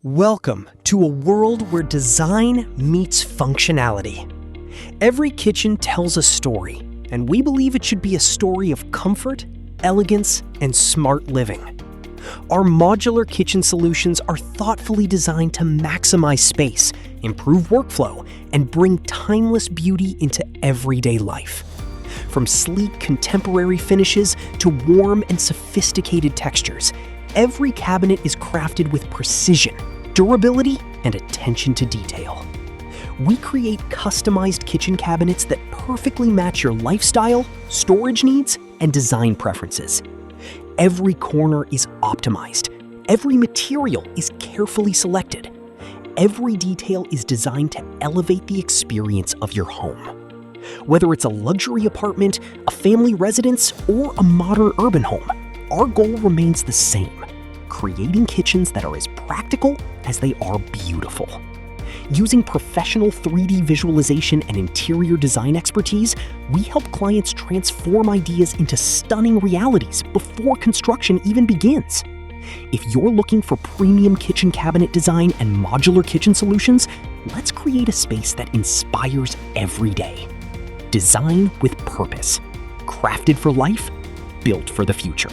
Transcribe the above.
Welcome to a world where design meets functionality. Every kitchen tells a story, and we believe it should be a story of comfort, elegance, and smart living. Our modular kitchen solutions are thoughtfully designed to maximize space, improve workflow, and bring timeless beauty into everyday life. From sleek contemporary finishes to warm and sophisticated textures, every cabinet is crafted with precision, durability, and attention to detail. We create customized kitchen cabinets that perfectly match your lifestyle, storage needs, and design preferences. Every corner is optimized. Every material is carefully selected. Every detail is designed to elevate the experience of your home. Whether it's a luxury apartment, a family residence, or a modern urban home, our goal remains the same: creating kitchens that are as practical as they are beautiful. Using professional 3D visualization and interior design expertise, we help clients transform ideas into stunning realities before construction even begins. If you're looking for premium kitchen cabinet design and modular kitchen solutions, let's create a space that inspires every day. Design with purpose. Crafted for life, built for the future.